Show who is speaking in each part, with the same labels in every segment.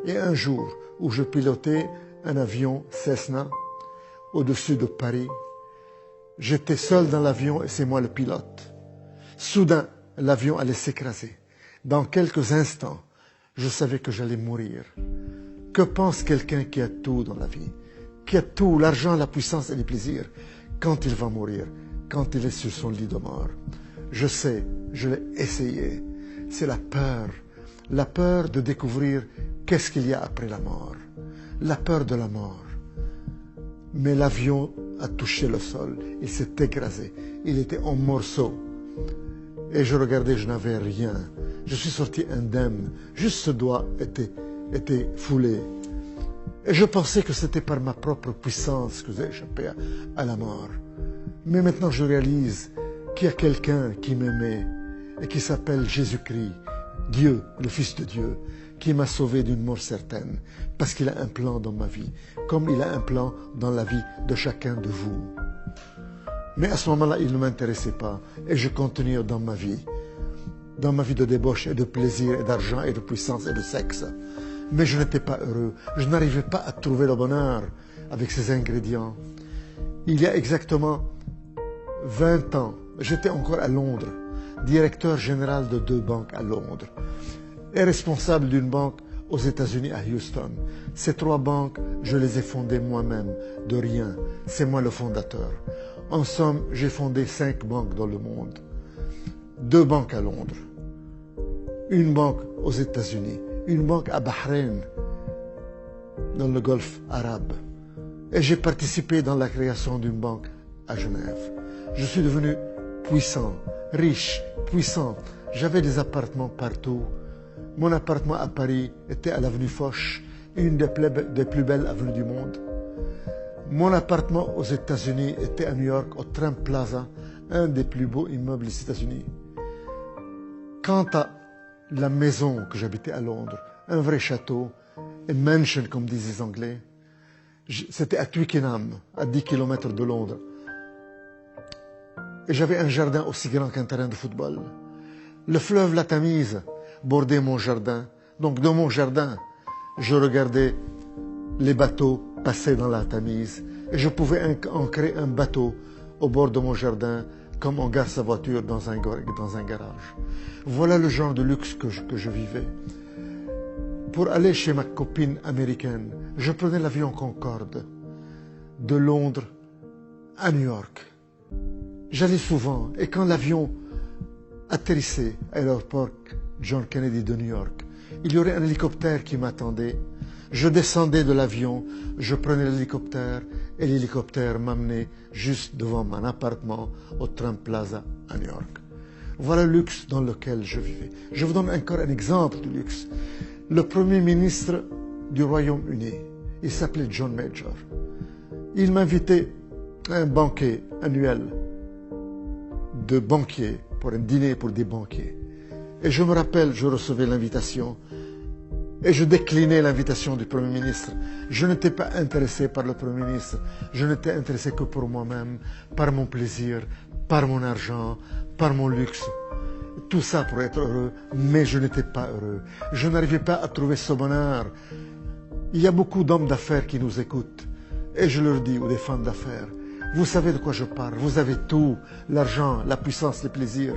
Speaker 1: Et un jour où je pilotais un avion Cessna au-dessus de Paris, j'étais seul dans l'avion et c'est moi le pilote. Soudain, l'avion allait s'écraser. Dans quelques instants, je savais que j'allais mourir. Que pense quelqu'un qui a tout dans la vie, qui a tout, l'argent, la puissance et les plaisirs, quand il va mourir, quand il est sur son lit de mort? Je sais, je l'ai essayé. C'est la peur de découvrir qu'est-ce qu'il y a après la mort, la peur de la mort. Mais l'avion a touché le sol, il s'est écrasé, il était en morceaux. Et je regardais, je n'avais rien. Je suis sorti indemne, juste ce doigt était foulé. Et je pensais que c'était par ma propre puissance que j'ai échappé à la mort. Mais maintenant je réalise qu'il y a quelqu'un qui m'aimait et qui s'appelle Jésus-Christ, Dieu, le Fils de Dieu, qui m'a sauvé d'une mort certaine, parce qu'il a un plan dans ma vie, comme il a un plan dans la vie de chacun de vous. Mais à ce moment-là, il ne m'intéressait pas, et je continuais dans ma vie de débauche et de plaisir et d'argent et de puissance et de sexe. Mais je n'étais pas heureux, je n'arrivais pas à trouver le bonheur avec ces ingrédients. Il y a exactement 20 ans, j'étais encore à Londres, directeur général de 2 banques à Londres et responsable d'une banque aux États-Unis à Houston. Ces 3 banques, je les ai fondées moi-même, de rien. C'est moi le fondateur. En somme, j'ai fondé 5 banques dans le monde. 2 banques à Londres, une banque aux États-Unis, une banque à Bahreïn, dans le Golfe arabe. Et j'ai participé dans la création d'une banque à Genève. Je suis devenu puissant, riche, puissant. J'avais des appartements partout. Mon appartement à Paris était à l'avenue Foch, une des plus belles avenues du monde. Mon appartement aux États-Unis était à New York, au Trump Plaza, un des plus beaux immeubles des États-Unis. Quant à la maison que j'habitais à Londres, un vrai château, a mansion comme disent les Anglais, c'était à Twickenham, à 10 km de Londres. Et j'avais un jardin aussi grand qu'un terrain de football. Le fleuve la Tamise bordait mon jardin. Donc dans mon jardin, je regardais les bateaux passer dans la Tamise. Et je pouvais ancrer un bateau au bord de mon jardin, comme on gare sa voiture dans un garage. Voilà le genre de luxe que je vivais. Pour aller chez ma copine américaine, je prenais l'avion Concorde de Londres à New York. J'allais souvent, et quand l'avion atterrissait à l'aéroport John Kennedy de New York, il y aurait un hélicoptère qui m'attendait. Je descendais de l'avion, je prenais l'hélicoptère, et l'hélicoptère m'amenait juste devant mon appartement au Trump Plaza à New York. Voilà le luxe dans lequel je vivais. Je vous donne encore un exemple de luxe. Le premier ministre du Royaume-Uni, il s'appelait John Major. Il m'invitait à un banquet annuel de banquiers, pour un dîner pour des banquiers. Et je me rappelle, je recevais l'invitation et je déclinais l'invitation du Premier ministre. Je n'étais pas intéressé par le Premier ministre, je n'étais intéressé que pour moi-même, par mon plaisir, par mon argent, par mon luxe. Tout ça pour être heureux, mais je n'étais pas heureux. Je n'arrivais pas à trouver ce bonheur. Il y a beaucoup d'hommes d'affaires qui nous écoutent et je leur dis, ou des femmes d'affaires, vous savez de quoi je parle, vous avez tout, l'argent, la puissance, les plaisirs,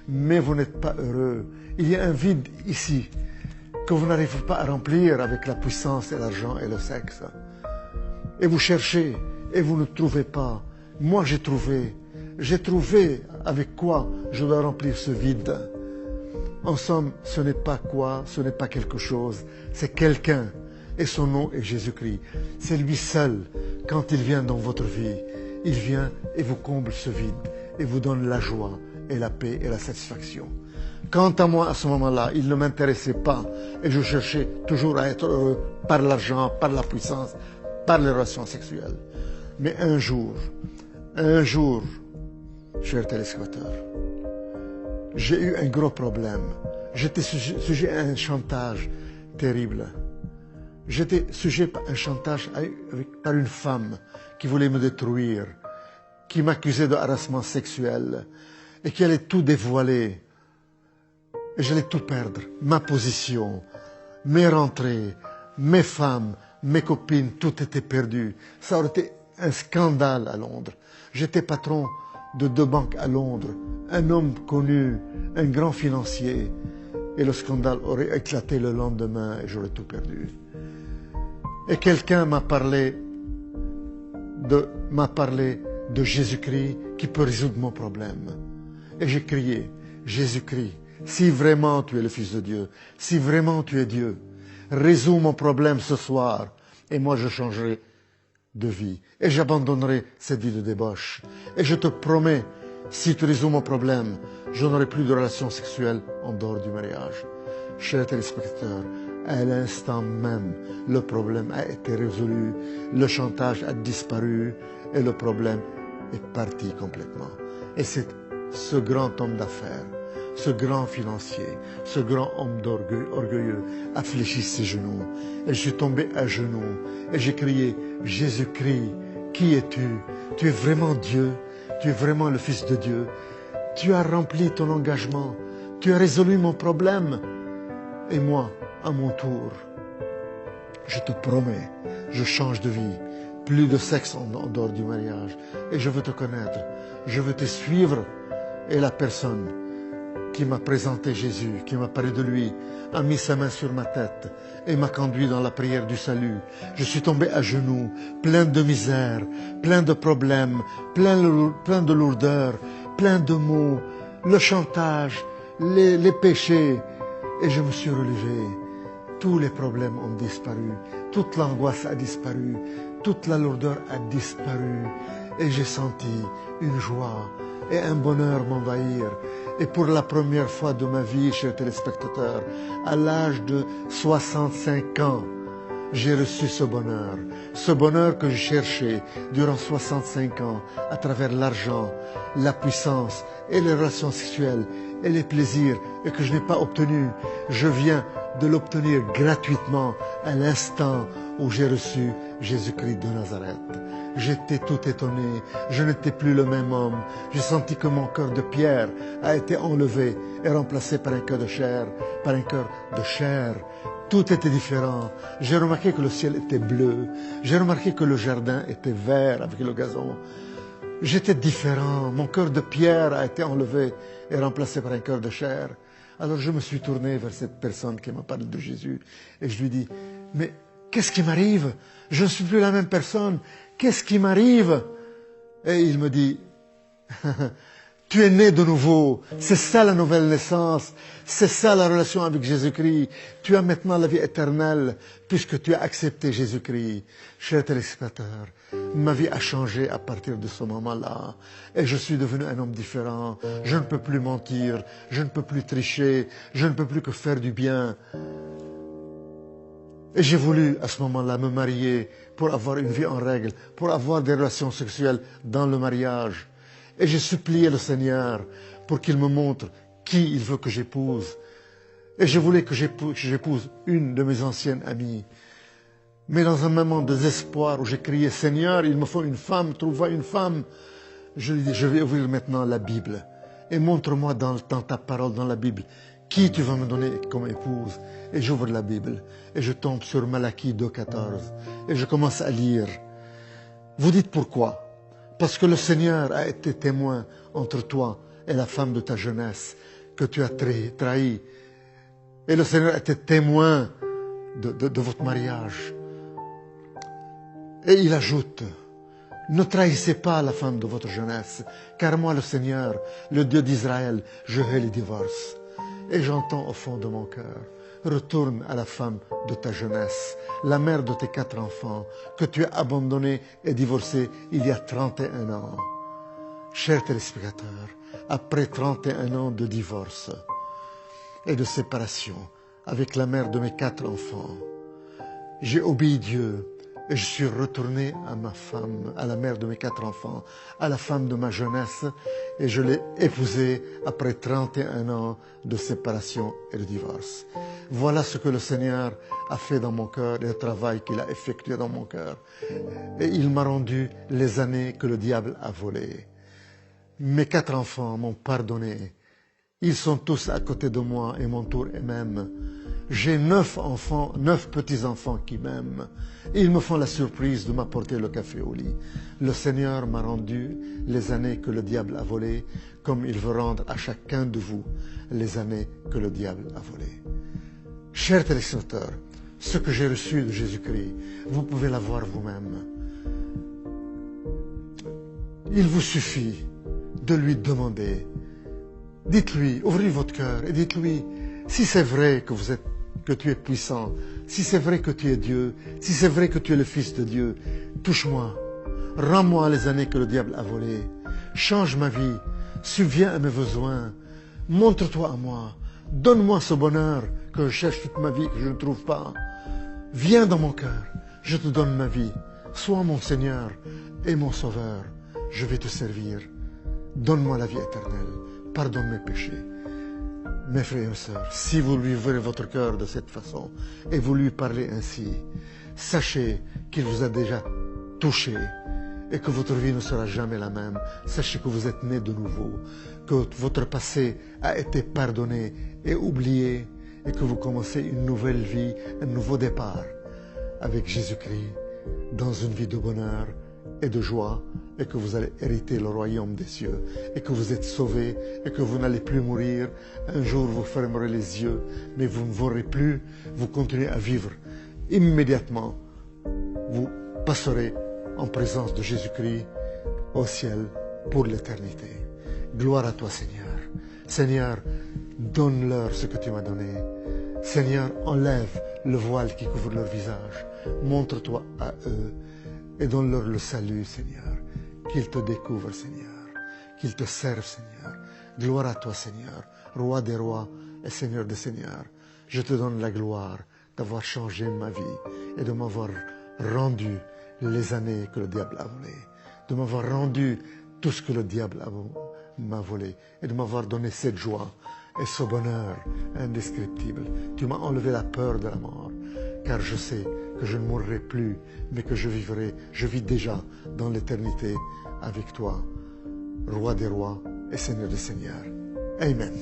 Speaker 1: mais vous n'êtes pas heureux. Il y a un vide ici que vous n'arrivez pas à remplir avec la puissance et l'argent et le sexe. Et vous cherchez et vous ne trouvez pas. Moi j'ai trouvé avec quoi je dois remplir ce vide. En somme, ce n'est pas quoi, ce n'est pas quelque chose, c'est quelqu'un. Et son nom est Jésus-Christ. C'est lui seul, quand il vient dans votre vie, il vient et vous comble ce vide et vous donne la joie et la paix et la satisfaction. Quant à moi, à ce moment-là, il ne m'intéressait pas et je cherchais toujours à être heureux par l'argent, par la puissance, par les relations sexuelles. Mais un jour, chers téléspectateurs, j'ai eu un gros problème. J'étais sujet à un chantage terrible. J'étais sujet à un chantage par une femme qui voulait me détruire, qui m'accusait de harcèlement sexuel et qui allait tout dévoiler. Et j'allais tout perdre, ma position, mes rentrées, mes femmes, mes copines, tout était perdu. Ça aurait été un scandale à Londres. J'étais patron de 2 banques à Londres, un homme connu, un grand financier. Et le scandale aurait éclaté le lendemain et j'aurais tout perdu. Et quelqu'un m'a parlé de Jésus-Christ qui peut résoudre mon problème. Et j'ai crié, Jésus-Christ, si vraiment tu es le Fils de Dieu, si vraiment tu es Dieu, résous mon problème ce soir et moi je changerai de vie. Et j'abandonnerai cette vie de débauche. Et je te promets, si tu résous mon problème, je n'aurai plus de relations sexuelles en dehors du mariage. Chers téléspectateurs, à l'instant même, le problème a été résolu, le chantage a disparu et le problème est parti complètement. Et c'est ce grand homme d'affaires, ce grand financier, ce grand homme orgueilleux a fléchi ses genoux. Et je suis tombé à genoux et j'ai crié, Jésus-Christ, qui es-tu? Tu es vraiment Dieu, tu es vraiment le Fils de Dieu. Tu as rempli ton engagement, tu as résolu mon problème. Et moi, à mon tour, je te promets, je change de vie. Plus de sexe en dehors du mariage. Et je veux te connaître, je veux te suivre. Et la personne qui m'a présenté Jésus, qui m'a parlé de lui, a mis sa main sur ma tête et m'a conduit dans la prière du salut. Je suis tombé à genoux, plein de misère, plein de problèmes, plein de lourdeur, plein de maux, le chantage, les péchés. Et je me suis relevé. Tous les problèmes ont disparu, toute l'angoisse a disparu, toute la lourdeur a disparu. Et j'ai senti une joie et un bonheur m'envahir. Et pour la première fois de ma vie, chers téléspectateurs, à l'âge de 65 ans, j'ai reçu ce bonheur que je cherchais durant 65 ans à travers l'argent, la puissance et les relations sexuelles et les plaisirs et que je n'ai pas obtenu. Je viens de l'obtenir gratuitement à l'instant où j'ai reçu Jésus-Christ de Nazareth. J'étais tout étonné, je n'étais plus le même homme. J'ai senti que mon cœur de pierre a été enlevé et remplacé par un cœur de chair, par un cœur de chair. Tout était différent. J'ai remarqué que le ciel était bleu. J'ai remarqué que le jardin était vert avec le gazon. J'étais différent. Mon cœur de pierre a été enlevé et remplacé par un cœur de chair. Alors je me suis tourné vers cette personne qui m'a parlé de Jésus et je lui dis, mais qu'est-ce qui m'arrive? Je ne suis plus la même personne. Qu'est-ce qui m'arrive? Et il me dit, tu es né de nouveau. C'est ça la nouvelle naissance. C'est ça la relation avec Jésus-Christ. Tu as maintenant la vie éternelle puisque tu as accepté Jésus-Christ. Chers téléspectateurs, ma vie a changé à partir de ce moment-là. Et je suis devenu un homme différent. Je ne peux plus mentir. Je ne peux plus tricher. Je ne peux plus que faire du bien. Et j'ai voulu à ce moment-là me marier pour avoir une vie en règle, pour avoir des relations sexuelles dans le mariage. Et j'ai supplié le Seigneur pour qu'il me montre qui il veut que j'épouse. Et je voulais que j'épouse une de mes anciennes amies. Mais dans un moment de désespoir où j'ai crié, Seigneur, il me faut une femme, trouve-moi une femme. Je lui ai dit, je vais ouvrir maintenant la Bible. Et montre-moi dans ta parole, dans la Bible, qui tu vas me donner comme épouse. Et j'ouvre la Bible. Et je tombe sur Malachie 2,14. Et je commence à lire. Vous dites pourquoi? Parce que le Seigneur a été témoin entre toi et la femme de ta jeunesse que tu as trahi. Et le Seigneur a été témoin de votre mariage. Et il ajoute, ne trahissez pas la femme de votre jeunesse, car moi, le Seigneur, le Dieu d'Israël, je hais les divorces. Et j'entends au fond de mon cœur, retourne à la femme de ta jeunesse, la mère de tes 4 enfants, que tu as abandonnée et divorcée il y a 31 ans. Chers téléspectateurs, après 31 ans de divorce et de séparation avec la mère de mes 4 enfants, j'ai obéi Dieu et je suis retourné à ma femme, à la mère de mes 4 enfants, à la femme de ma jeunesse, et je l'ai épousée après 31 ans de séparation et de divorce. Voilà ce que le Seigneur a fait dans mon cœur et le travail qu'il a effectué dans mon cœur. Et il m'a rendu les années que le diable a volées. Mes 4 enfants m'ont pardonné Ils sont tous à côté de moi et m'entourent et m'aiment. J'ai 9 enfants, 9 petits-enfants qui m'aiment. Ils me font la surprise de m'apporter le café au lit. Le Seigneur m'a rendu les années que le diable a volées, comme il veut rendre à chacun de vous les années que le diable a volées. Chers téléspectateurs, ce que j'ai reçu de Jésus-Christ, vous pouvez l'avoir vous-même. Il vous suffit de lui demander. Dites-lui, ouvrez votre cœur et dites-lui, si c'est vrai que tu es puissant, si c'est vrai que tu es Dieu, si c'est vrai que tu es le Fils de Dieu, touche-moi, rends-moi les années que le diable a volées, change ma vie, subviens à mes besoins, montre-toi à moi, donne-moi ce bonheur que je cherche toute ma vie, que je ne trouve pas. Viens dans mon cœur, je te donne ma vie, sois mon Seigneur et mon Sauveur, je vais te servir. Donne-moi la vie éternelle, pardonne mes péchés. Mes frères et sœurs, si vous lui ouvrez votre cœur de cette façon et vous lui parlez ainsi, sachez qu'il vous a déjà touché et que votre vie ne sera jamais la même. Sachez que vous êtes né de nouveau, que votre passé a été pardonné et oublié et que vous commencez une nouvelle vie, un nouveau départ avec Jésus-Christ dans une vie de bonheur et de joie, et que vous allez hériter le royaume des cieux, et que vous êtes sauvés, et que vous n'allez plus mourir. Un jour, vous fermerez les yeux, mais vous ne mourrez plus, vous continuez à vivre. Immédiatement, vous passerez en présence de Jésus-Christ au ciel pour l'éternité. Gloire à toi, Seigneur. Seigneur, donne-leur ce que tu m'as donné. Seigneur, enlève le voile qui couvre leur visage. Montre-toi à eux et donne-leur le salut, Seigneur. Qu'ils te découvrent, Seigneur. Qu'ils te servent, Seigneur. Gloire à toi, Seigneur, Roi des rois et Seigneur des seigneurs. Je te donne la gloire d'avoir changé ma vie et de m'avoir rendu les années que le diable a volées, de m'avoir rendu tout ce que le diable m'a volé et de m'avoir donné cette joie et ce bonheur indescriptible. Tu m'as enlevé la peur de la mort, car je sais que je ne mourrai plus, mais que je vis déjà dans l'éternité avec toi, Roi des rois et Seigneur des seigneurs. Amen.